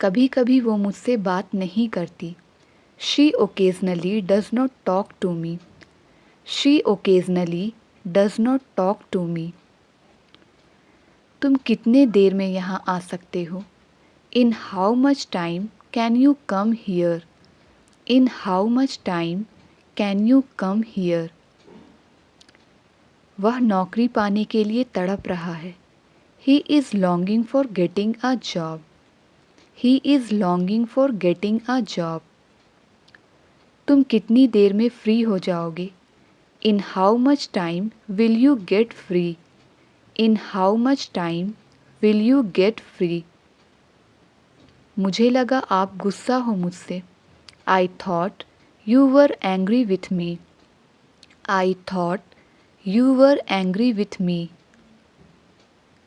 कभी कभी वो मुझसे बात नहीं करती। She occasionally does not talk to me. She occasionally does not talk to me. तुम कितने देर में यहाँ आ सकते हो? In how much time can you come here? In how much time can you come here? वह नौकरी पाने के लिए तड़प रहा है। He is longing for getting a job. He is longing for getting a job. तुम कितनी देर में फ्री हो जाओगे? In how much time will you get free? In how much time will you get free? मुझे लगा आप गुस्सा हो मुझसे। I thought you were angry with me. I thought you were angry with me.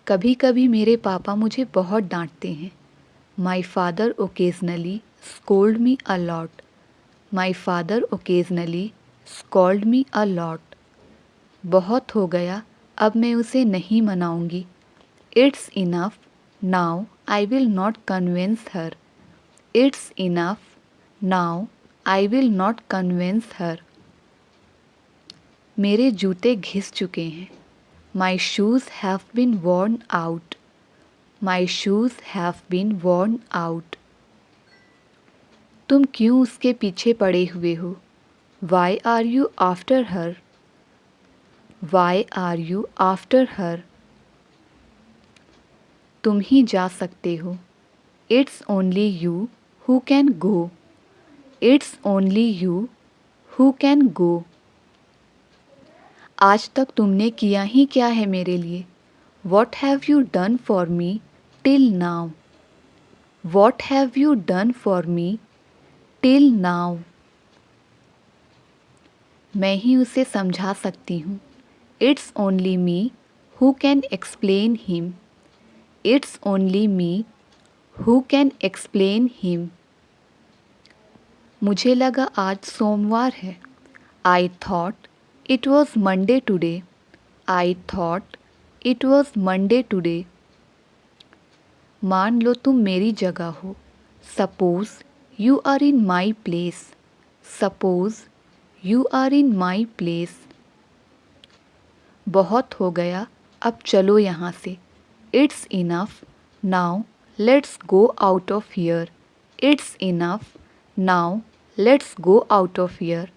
कभी कभी मेरे पापा मुझे बहुत डांटते हैं। My father occasionally scold me a lot. My father occasionally scold me a lot. बहुत हो गया, अब मैं उसे नहीं मनाऊंगी। It's enough, now I will not convince her. It's enough, now I will not convince her. मेरे जूते घिस चुके हैं। My shoes have been worn out. My shoes have been worn out. तुम क्यों उसके पीछे पड़े हुए हो? Why are you after her? Why are you after her? तुम ही जा सकते हो। It's only you who can go. It's only you who can go. आज तक तुमने किया ही क्या है मेरे लिए? What have you done for me till now? What have you done for me till now? मैं ही उसे समझा सकती हूँ। It's only me who can explain him. It's only me who can explain him. मुझे लगा आज सोमवार है। I thought it was Monday today. I thought it was Monday today. मान लो तुम मेरी जगह हो। Suppose you are in my place. Suppose you are in my place. बहुत हो गया, अब चलो यहाँ से। It's enough, now let's go out of here. It's enough, now let's go out of here.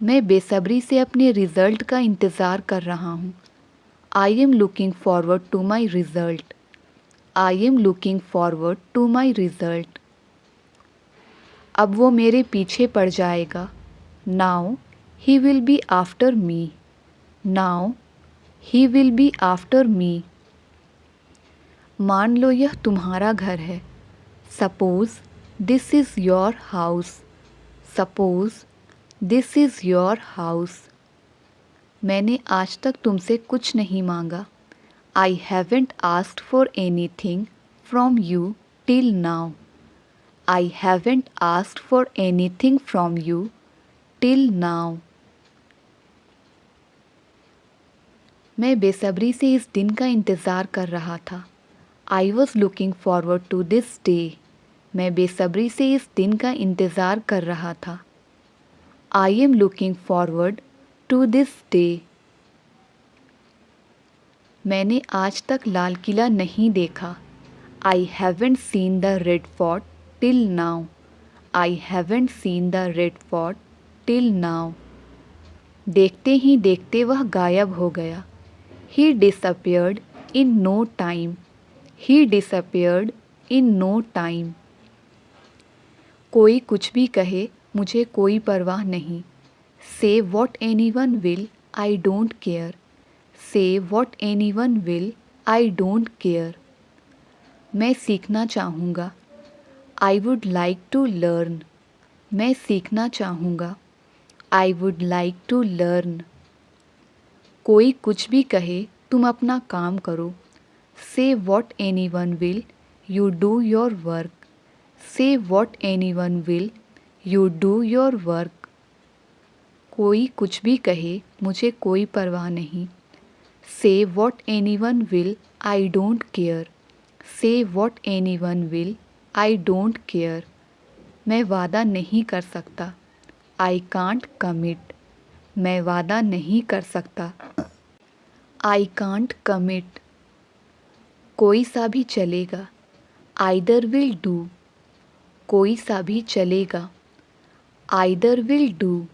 मैं बेसब्री से अपने रिज़ल्ट का इंतज़ार कर रहा हूँ। I am looking forward to my result. I am looking forward to my result. अब वो मेरे पीछे पड़ जाएगा। Now he will be after me. Now he will be after me. मान लो यह तुम्हारा घर है। Suppose this is your house. Suppose this is your house. मैंने आज तक तुमसे कुछ नहीं मांगा। I haven't asked for anything from you till now. I haven't asked for anything from you till now. मैं बेसब्री से इस दिन का इंतज़ार कर रहा था। I was looking forward to this day. मैं बेसब्री से इस दिन का इंतज़ार कर रहा था। I am looking forward to this day. मैंने आज तक लाल किला नहीं देखा। I haven't seen the red fort till now. I haven't seen the red fort till now. देखते ही देखते वह गायब हो गया। He disappeared in no time. He disappeared in no time. कोई कुछ भी कहे, मुझे कोई परवाह नहीं। Say what anyone will, I don't care. Say what anyone will, I don't care. मैं सीखना चाहूँगा। I would like to learn. मैं सीखना चाहूँगा। I would like to learn. कोई कुछ भी कहे, तुम अपना काम करो। Say what anyone will, you do your work. Say what anyone will, you do your work. कोई कुछ भी कहे, मुझे कोई परवाह नहीं। Say what anyone will, I don't care. Say what anyone will, I don't care, मैं वादा नहीं कर सकता। आई कांट कमिट, मैं वादा नहीं कर सकता। आई कांट कमिट, कोई सा भी चलेगा। आइदर विल डू, कोई सा भी चलेगा। Either will do.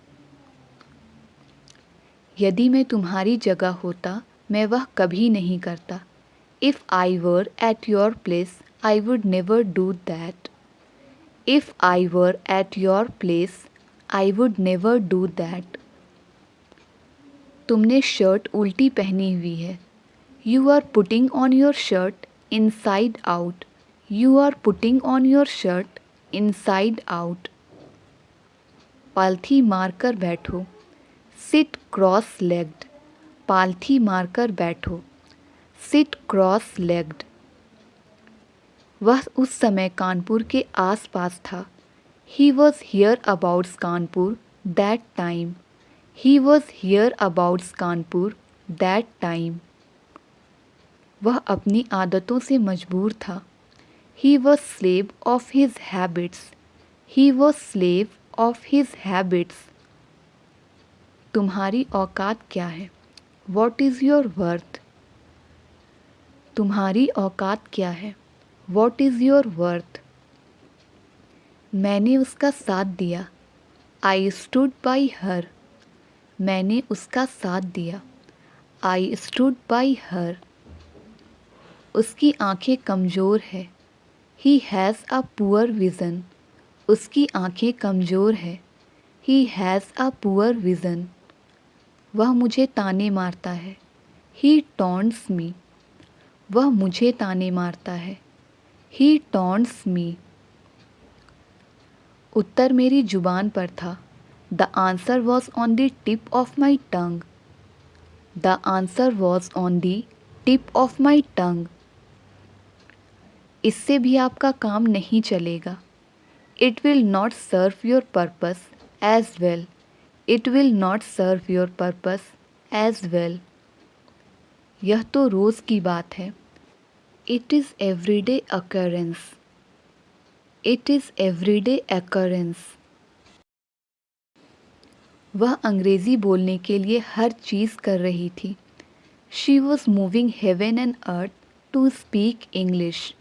यदि मैं तुम्हारी जगह होता मैं वह कभी नहीं करता। If I were at your place I would never do that. If I were at your place I would never do that. तुमने शर्ट उल्टी पहनी हुई है। You are putting on your shirt inside out. You are putting on your shirt inside out. पालथी मारकर बैठो। Sit cross legged, पालथी मारकर बैठो। Sit cross legged. वह उस समय कानपुर के आसपास था। He was here abouts Kanpur that time. He was here abouts Kanpur that time. वह अपनी आदतों से मजबूर था। He was slave of his habits. He was slave of his habits. तुम्हारी औकात क्या है? What is your worth? तुम्हारी औकात क्या है? What is your worth? मैंने उसका साथ दिया। I stood by her. मैंने उसका साथ दिया। I stood by her. उसकी आंखें कमज़ोर है। He has a poor vision. उसकी आंखें कमज़ोर है। He has a poor vision. वह मुझे ताने मारता है। ही टॉन्ट्स मी। वह मुझे ताने मारता है। ही टॉन्ट्स मी। उत्तर मेरी जुबान पर था। The answer was on the tip of my tongue. The answer was on the tip of my tongue. इससे भी आपका काम नहीं चलेगा। It will not serve your purpose as well. It will not serve your purpose as well. यह तो रोज़ की बात है। It is everyday occurrence. It is everyday occurrence. वह अंग्रेज़ी बोलने के लिए हर चीज़ कर रही थी। She was moving heaven and earth to speak English.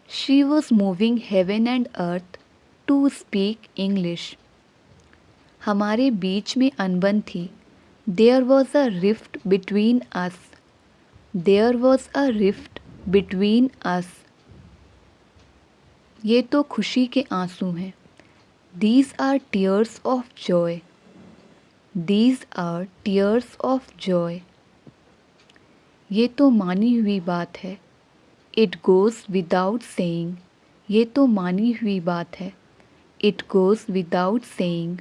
She was moving heaven and earth to speak English. हमारे बीच में अनबन थी। There was a rift between us. There was a rift between us. ये तो खुशी के आंसू हैं। These are tears of joy. These are tears of joy. ये तो मानी हुई बात है। It goes without saying. ये तो मानी हुई बात है। It goes without saying.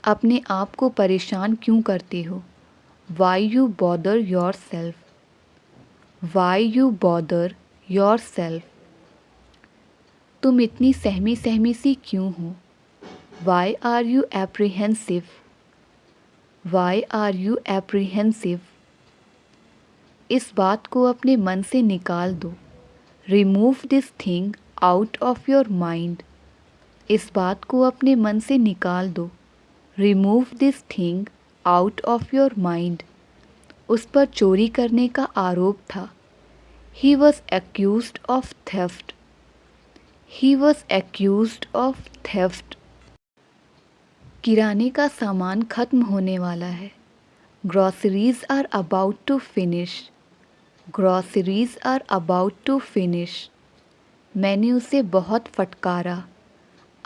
अपने आप को परेशान क्यों करते हो? Why you bother yourself. Why you bother yourself. तुम इतनी सहमी सहमी सी क्यों हो? Why are you apprehensive. Why are you apprehensive. इस बात को अपने मन से निकाल दो। Remove this thing out of your mind. इस बात को अपने मन से निकाल दो। Remove this thing out of your mind. उस पर चोरी करने का आरोप था। He was accused of theft. He was accused of theft. किराने का सामान खत्म होने वाला है। Groceries are about to finish. Groceries are about to finish. मैंने उसे बहुत फटकारा।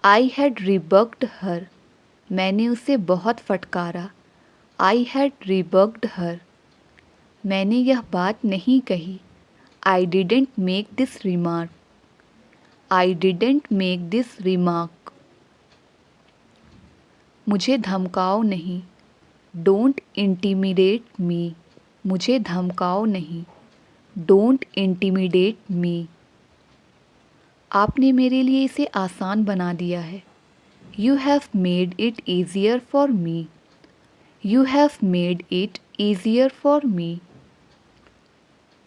आई हैड रिबक्ड हर। मैंने उसे बहुत फटकारा। आई हैड रिबक्ड हर। मैंने यह बात नहीं कही। I didn't make this remark. I didn't make this remark. मुझे धमकाओ नहीं। डोंट इंटिमिडेट मी। मुझे धमकाओ नहीं। डोंट इंटिमिडेट मी। आपने मेरे लिए इसे आसान बना दिया है। You have made it easier for me. You have made it easier for me.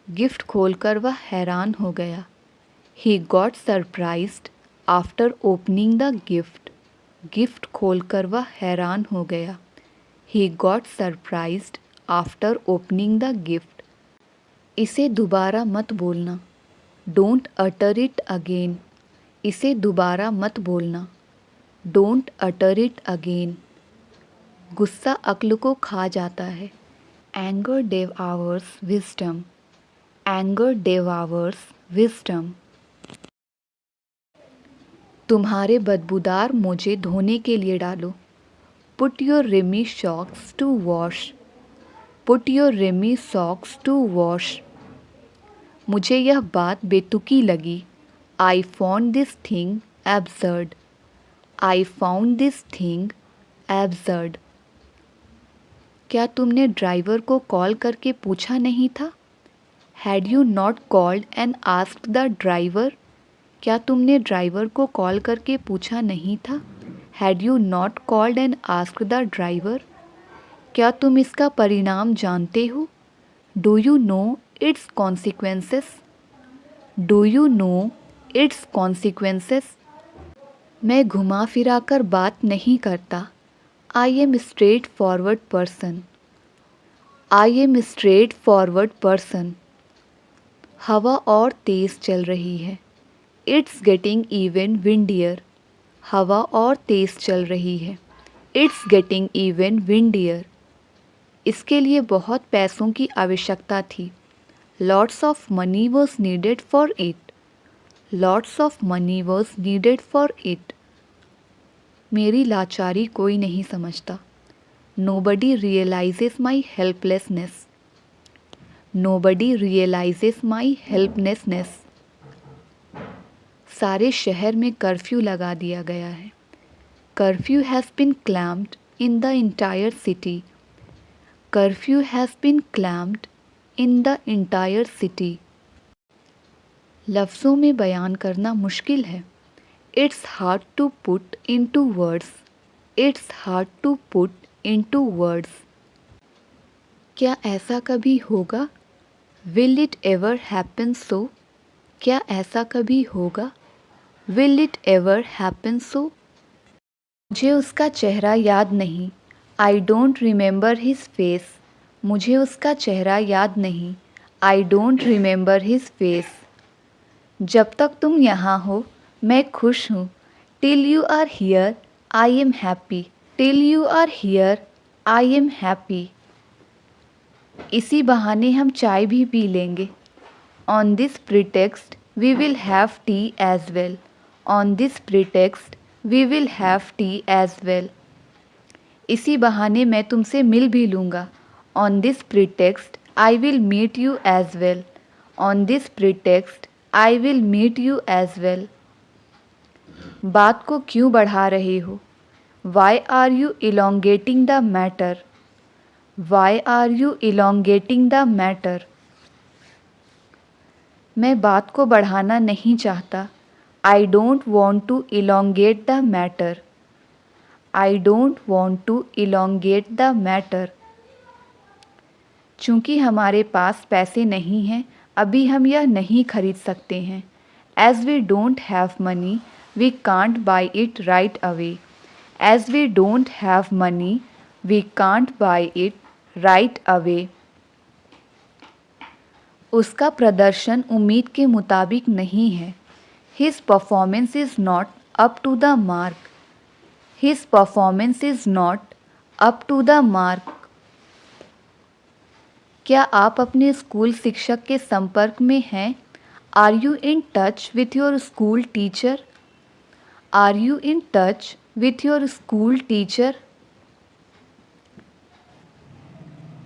Gift खोलकर वह हैरान हो गया। He got surprised after opening the gift. Gift खोलकर वह हैरान हो गया. He got surprised after opening the gift. इसे दोबारा मत बोलना. Don't utter it again. इसे दोबारा मत बोलना. Don't utter it again. गुस्सा अक्ल को खा जाता है. Anger devours wisdom. Anger devours wisdom. तुम्हारे बदबूदार मोजे धोने के लिए डालो. Put your rummy socks to wash. Put your rummy socks to wash. मुझे यह बात बेतुकी लगी. I found this thing absurd. I found this thing absurd. क्या तुमने ड्राइवर को कॉल करके पूछा नहीं था? Had you not called and asked the driver? क्या तुमने ड्राइवर को कॉल करके पूछा नहीं था? Had you not called and asked the driver? क्या तुम इसका परिणाम जानते हो? Do you know its consequences? Do you know its consequences? मैं घुमा फिरा कर बात नहीं करता. I am straightforward person. I am straightforward person. हवा और तेज़ चल रही है. It's getting even windier. हवा और तेज़ चल रही है. It's getting even windier. इसके लिए बहुत पैसों की आवश्यकता थी. Lots of money was needed for it. Lots of money was needed for it. मेरी लाचारी कोई नहीं समझता. Nobody realizes my helplessness. Nobody realizes my helplessness. सारे शहर में कर्फ्यू लगा दिया गया है. Curfew has been clamped in the entire city. Curfew has been clamped in the entire city. लफ्ज़ों में बयान करना मुश्किल है. It's hard to put into words. It's hard to put into words. क्या ऐसा कभी होगा? Will it ever happen so? क्या ऐसा कभी होगा? Will it ever happen so? मुझे उसका चेहरा याद नहीं. I don't remember his face. मुझे उसका चेहरा याद नहीं. I don't remember his face. जब तक तुम यहाँ हो मैं खुश हूँ. Till you are here, I am happy. Till you are here, I am happy. इसी बहाने हम चाय भी पी लेंगे. On this pretext, we will have tea as well. On this pretext, we will have tea as well. इसी बहाने मैं तुमसे मिल भी लूँगा. On this pretext, I will meet you as well. On this pretext, I will meet you as well. बात को क्यों बढ़ा रहे हो? Why are you elongating the matter? Why are you elongating the matter? मैं बात को बढ़ाना नहीं चाहता. I don't want to elongate the matter. I don't want to elongate the matter. चूँकि हमारे पास पैसे नहीं हैं, अभी हम यह नहीं खरीद सकते हैं. As we don't have money, we can't buy it right away. As we don't have money, we can't buy it right away. उसका प्रदर्शन उम्मीद के मुताबिक नहीं है. His performance is not up to the mark. His performance is not up to the mark. क्या आप अपने स्कूल शिक्षक के संपर्क में हैं? Are you in touch with your school teacher? Are you in touch with your school teacher?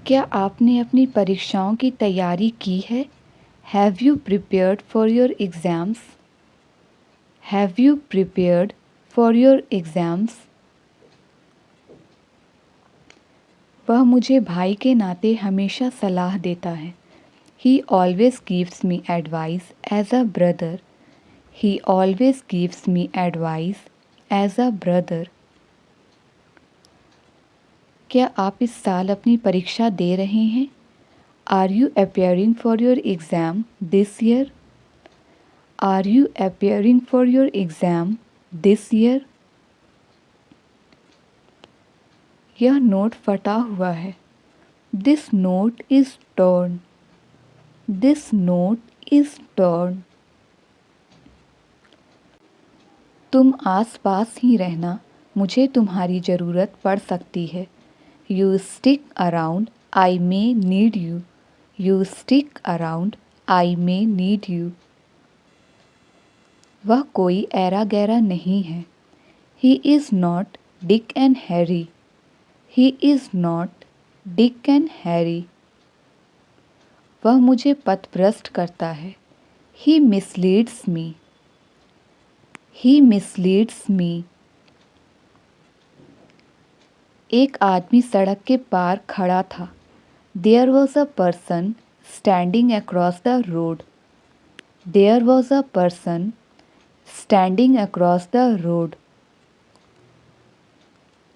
क्या आपने अपनी परीक्षाओं की तैयारी की है? Have you prepared for your exams? Have you prepared for your exams? वह मुझे भाई के नाते हमेशा सलाह देता है. He always gives me advice as a brother. He always gives me advice as a brother. क्या आप इस साल अपनी परीक्षा दे रहे हैं? Are you appearing for your exam this year? Are you appearing for your exam this year? यह note फटा हुआ है। This note is torn. This note is torn. तुम आस पास ही रहना, मुझे तुम्हारी ज़रूरत पड़ सकती है। You stick around, I may need you. You stick around, I may need you. वह कोई ऐरा गैरा नहीं है। He is not Dick and Harry. He is not Dick and Harry. वह मुझे पथभ्रष्ट करता है। ही मिसलीड्स मी। ही मिसलीड्स मी। एक आदमी सड़क के पार खड़ा था। There was a person standing across the road. There was a person standing across the road.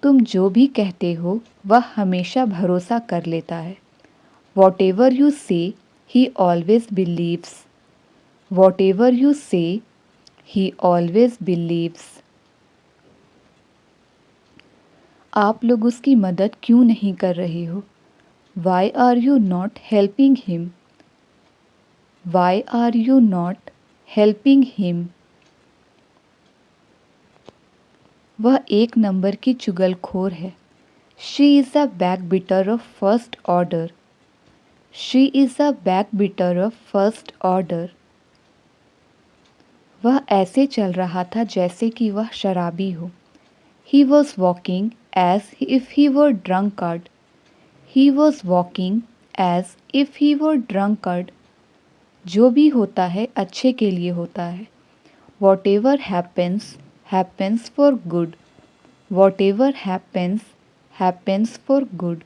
तुम जो भी कहते हो वह हमेशा भरोसा कर लेता है। Whatever you say, he always believes. Whatever you say, he always believes. आप लोग उसकी मदद क्यों नहीं कर रहे हो? Why are you not helping him? Why are you not helping him? वह एक नंबर की चुगलखोर है। She is a backbiter of first order. She is a backbiter of first order. वह ऐसे चल रहा था जैसे कि वह शराबी हो। He was walking as if he were drunkard. He was walking as if he were drunkard. जो भी होता है अच्छे के लिए होता है। Whatever happens, happens for good. Whatever happens, happens for good.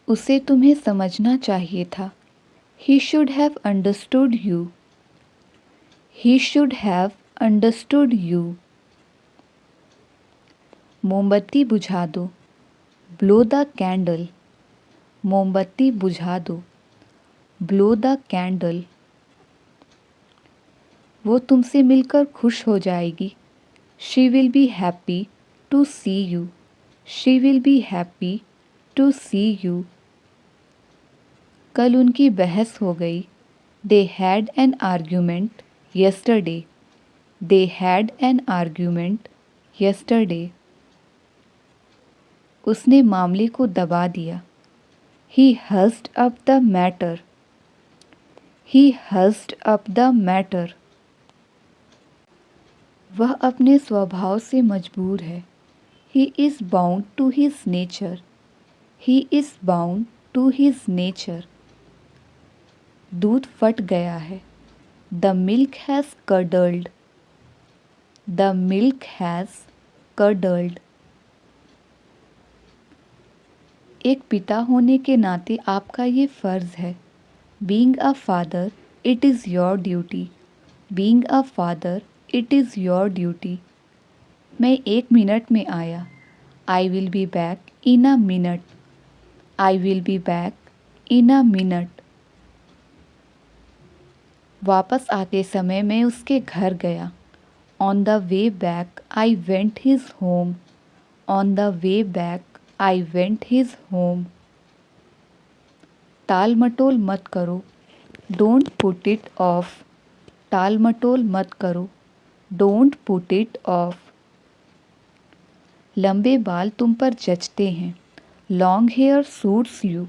उसे तुम्हें समझना चाहिए था। He should have understood you. He should have understood you. मोमबत्ती बुझा दो। Blow the candle. मोमबत्ती बुझा दो। Blow the candle. वो तुमसे मिलकर खुश हो जाएगी। She will be happy to see you. She will be happy to see you. कल उनकी बहस हो गई। They had an argument yesterday. They had an argument yesterday. उसने मामले को दबा दिया। He husked up the matter. He husked up the matter. वह अपने स्वभाव से मजबूर है। He is bound to his nature. He is bound to his nature. दूध फट गया है। The milk has curdled. The milk has curdled. एक पिता होने के नाते आपका ये फ़र्ज़ है। Being a father, it is your duty. Being a father, it is your duty. मैं 1 मिनट में आया। I will be back in a minute. I will be back in a minute. वापस आते समय मैं उसके घर गया। On the way back, I went his home. On the way back, I went his home. टाल मटोल मत करो। Don't put it off. टाल मटोल मत करो। Don't put it off. लंबे बाल तुम पर जचते हैं। Long hair suits you.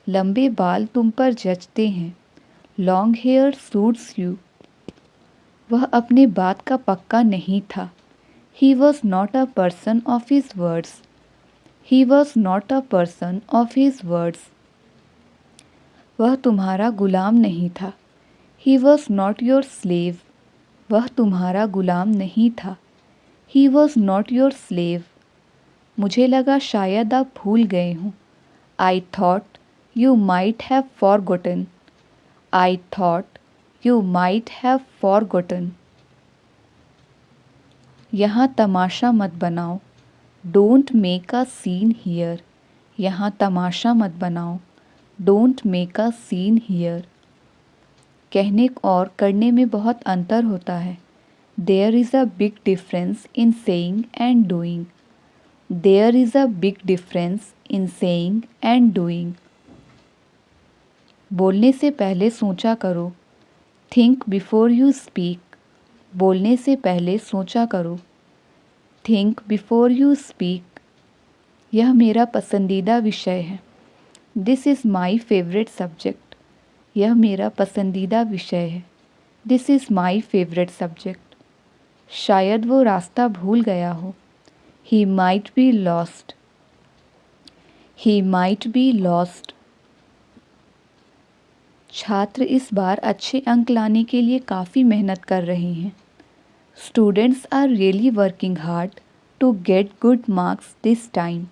लंबे बाल तुम पर जचते हैं। Long hair suits you. वह अपने बात का पक्का नहीं था। He was not a person of his words. He was not a person of his words. वह तुम्हारा गुलाम नहीं था। He was not your slave. वह तुम्हारा गुलाम नहीं था। He was not your slave. मुझे लगा शायद आप भूल गए हों। I thought you might have forgotten. I thought you might have forgotten. यहाँ तमाशा मत बनाओ। Don't make a scene here. यहाँ तमाशा मत बनाओ। Don't make a scene here. कहने और करने में बहुत अंतर होता है। There is a big difference in saying and doing. There is a big difference in saying and doing. बोलने से पहले सोचा करो। Think before you speak. बोलने से पहले सोचा करो। Think before you speak. यह मेरा पसंदीदा विषय है। This is my favorite subject. यह मेरा पसंदीदा विषय है। This is my favorite subject. शायद वो रास्ता भूल गया हो। He might be lost. He might be lost. छात्र इस बार अच्छे अंक लाने के लिए काफ़ी मेहनत कर रहे हैं। Students are really working hard to get good marks this time.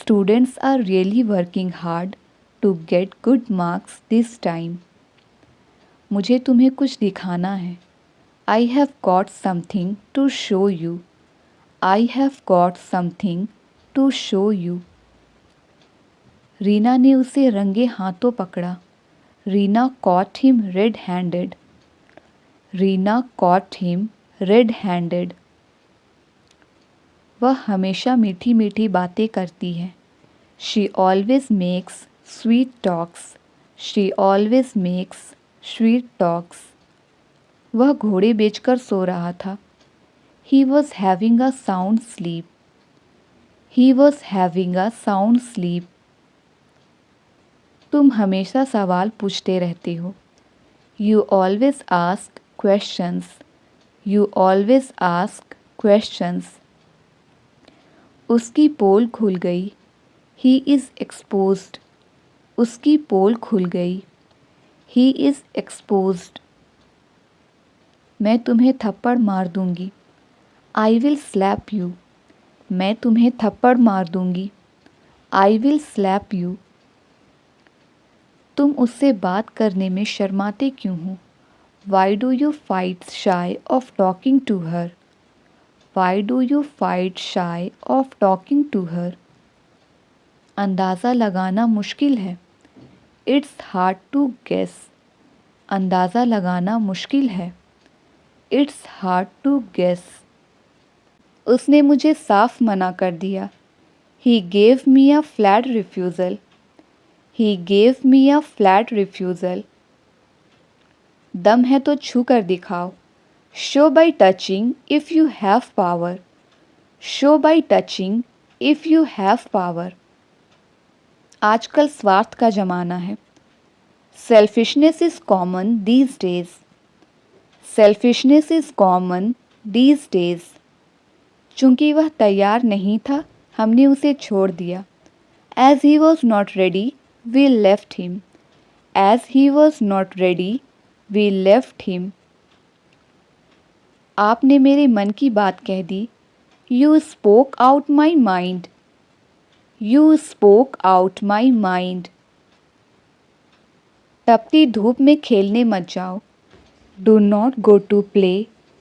Students are really working hard to get good marks this time. मुझे तुम्हें कुछ दिखाना है। I have got something to show you. I have got something to show you. Reena ने उसे रंगे हाथों पकड़ा। Reena caught him red-handed. Reena caught him red-handed. वह हमेशा मीठी मीठी बातें करती है। She always makes sweet talks. She always makes sweet talks. वह घोड़े बेचकर सो रहा था। He was having a sound sleep. He was having a sound sleep. तुम हमेशा सवाल पूछते रहते हो। You always ask questions. You always ask questions. उसकी पोल खुल गई। He is exposed. उसकी पोल खुल गई। He is exposed. मैं तुम्हें थप्पड़ मार दूंगी। I will slap you. मैं तुम्हें थप्पड़ मार दूंगी। I will slap you. तुम उससे बात करने में शर्माते क्यों हो? Why do you fight shy of talking to her? Why do you fight shy of talking to her? अंदाज़ा लगाना मुश्किल है। It's hard to guess. अंदाज़ा लगाना मुश्किल है। It's hard to guess. उसने मुझे साफ मना कर दिया। He gave me a flat refusal. He gave me a flat refusal. दम है तो छू कर दिखाओ। Show by touching if you have power. Show by touching if you have power. आजकल स्वार्थ का ज़माना है। Selfishness is common these days. Selfishness is common these days. चूंकि वह तैयार नहीं था, हमने उसे छोड़ दिया। As he was not ready, we left him. As he was not ready, we left him. आपने मेरे मन की बात कह दी। You spoke out my mind. You spoke out my mind. तपती धूप में खेलने मत जाओ। Do not go to play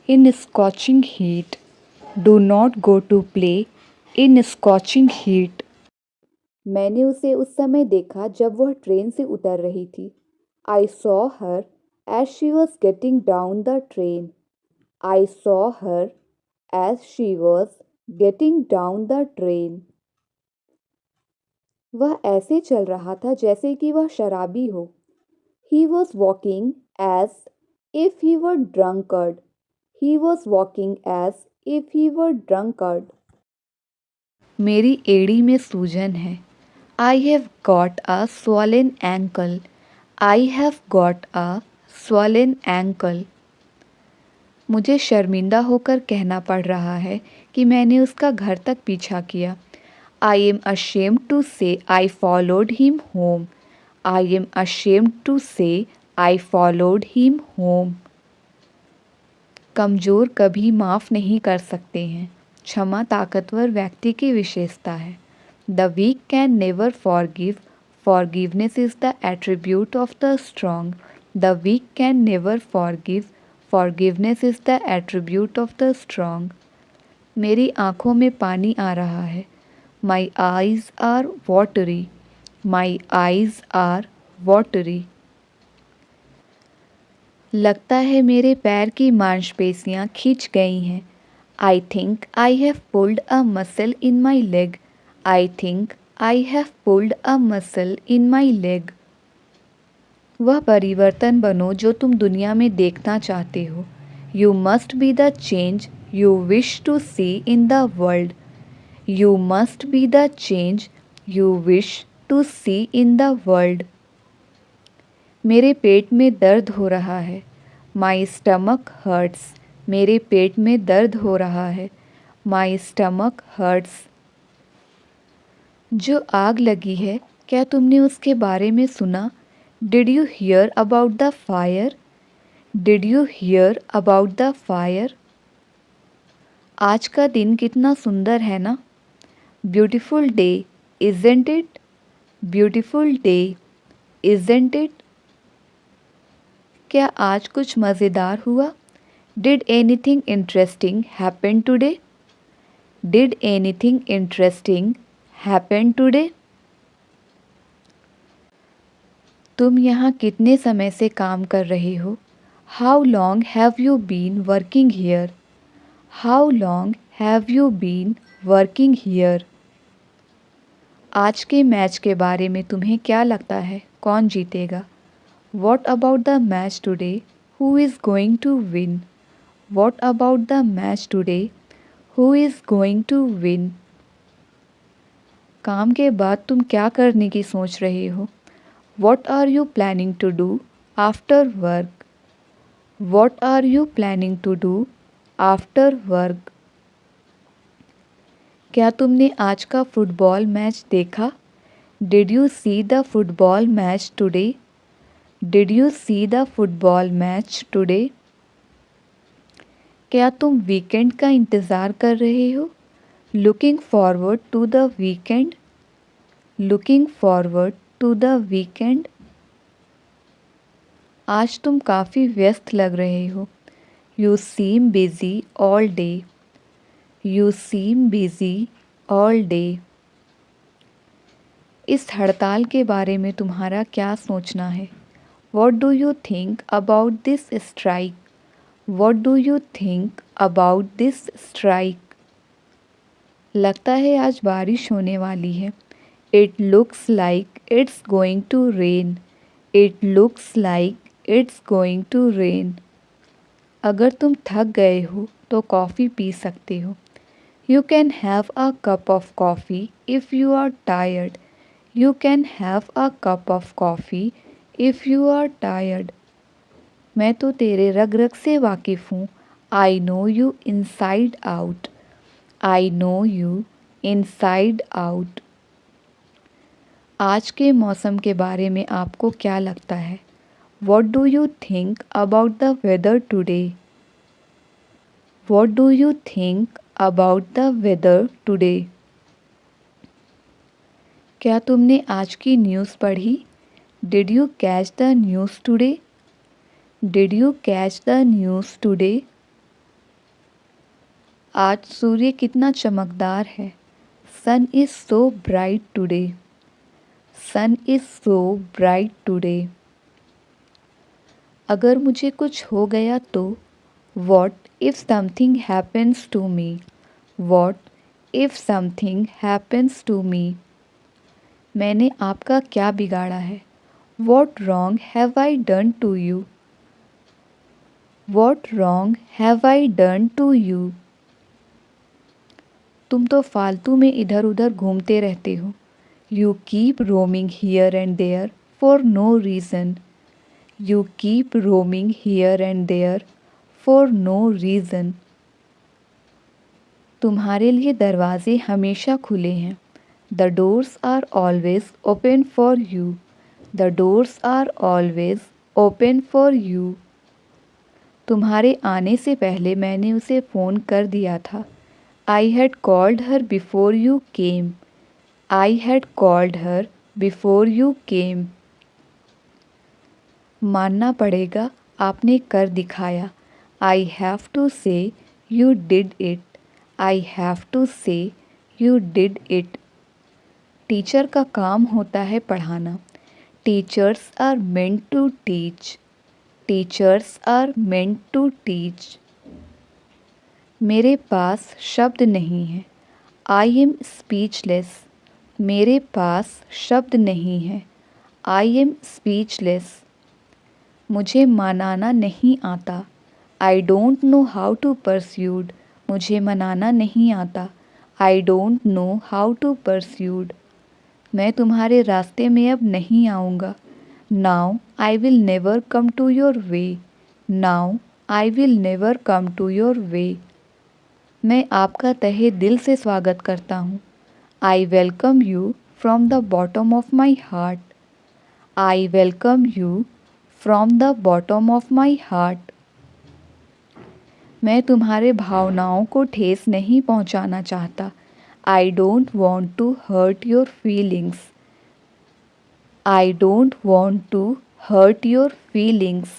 in scorching heat. Do not go to play in scorching heat. मैंने उसे उस समय देखा जब वह ट्रेन से उतर रही थी। I saw her as she was getting down the train. I saw her as she was getting down the train. वह ऐसे चल रहा था जैसे कि वह शराबी हो। He was walking as if he were drunkard. He was walking as if he were drunkard. मेरी एड़ी में सूजन है। I have got a swollen ankle. I have got a swollen ankle. मुझे शर्मिंदा होकर कहना पड़ रहा है कि मैंने उसका घर तक पीछा किया। I am ashamed to say I followed him home. I am ashamed to say I followed him home. कमज़ोर कभी माफ़ नहीं कर सकते हैं। क्षमा ताकतवर व्यक्ति की विशेषता है। The weak can never forgive. Forgiveness is the attribute of the strong. The weak can never forgive. Forgiveness is the attribute of the strong. मेरी आँखों में पानी आ रहा है। My eyes are watery. My eyes are watery. लगता है मेरे पैर की मांसपेशियां खिंच गई हैं। I think I have pulled a muscle in my leg. I think I have pulled a muscle in my leg. वह परिवर्तन बनो जो तुम दुनिया में देखना चाहते हो। You must be the change you wish to see in the world. You must be the change you wish to see in the world. मेरे पेट में दर्द हो रहा है। My stomach hurts. मेरे पेट में दर्द हो रहा है। My stomach hurts. जो आग लगी है, क्या तुमने उसके बारे में सुना? Did you hear about the fire? Did you hear about the fire? आज का दिन कितना सुंदर है ना? Beautiful day, isn't it? Beautiful day, isn't it? क्या आज कुछ मज़ेदार हुआ? Did anything interesting happen today? Did anything interesting happen today? तुम यहाँ कितने समय से काम कर रहे हो? How long have you been working here? How long have you been working here? आज के मैच के बारे में तुम्हें क्या लगता है, कौन जीतेगा? What about the match today? Who is going to win? What about the match today? Who is going to win? काम के बाद तुम क्या करने की सोच रहे हो? What are you planning to do after work? What are you planning to do after work? क्या तुमने आज का फुटबॉल मैच देखा? Did you see the football match today? Did you see the football match today? क्या तुम weekend का इंतज़ार कर रहे हो? Looking forward to the weekend? Looking forward to the weekend? आज तुम काफ़ी व्यस्त लग रहे हो। You seem busy all day. You seem busy all day. इस हड़ताल के बारे में तुम्हारा क्या सोचना है? What do you think about this strike? What do you think about this strike? लगता है आज बारिश होने वाली है। It looks like it's going to rain. It looks like it's going to rain. अगर तुम थक गए हो तो कॉफ़ी पी सकते हो। You can have a cup of coffee if you are tired. You can have a cup of coffee if you are tired. मैं तो तेरे रग रग से वाकिफ़ हूँ। I know you inside out. I know you inside out. आज के मौसम के बारे में आपको क्या लगता है? What do you think about the weather today? What do you think about the weather today? क्या तुमने आज की न्यूज़ पढ़ी? Did you catch the news today? Did you catch the news today? आज सूर्य कितना चमकदार है। Sun is so bright today. Sun is so bright today. अगर मुझे कुछ हो गया तो? What if something happens to me? What if something happens to me? मैंने आपका क्या बिगाड़ा है? What wrong have I done to you? What wrong have I done to you? तुम तो फालतू में इधर उधर घूमते रहते हो। You keep roaming here and there for no reason. You keep roaming here and there for no reason. तुम्हारे लिए दरवाजे हमेशा खुले हैं। The doors are always open for you. The doors are always open for you. तुम्हारे आने से पहले मैंने उसे फ़ोन कर दिया था। I had called her before you came. I had called her before you came. मानना पड़ेगा, आपने कर दिखाया। I have to say you did it. I have to say you did it. Teacher का काम होता है पढ़ाना। Teachers are meant to teach. Teachers are meant to teach. मेरे पास शब्द नहीं है। I am speechless. मेरे पास शब्द नहीं है। I am speechless. मुझे मनाना नहीं आता। I don't know how to persuade. मुझे मनाना नहीं आता। I don't know how to persuade. मैं तुम्हारे रास्ते में अब नहीं आऊँगा। Now I will never come to your way. Now I will never come to your way. मैं आपका तहे दिल से स्वागत करता हूँ। I welcome you from the bottom of my heart. I welcome you from the bottom of my heart. मैं तुम्हारे भावनाओं को ठेस नहीं पहुँचाना चाहता। I don't want to hurt your feelings. I don't want to hurt your feelings.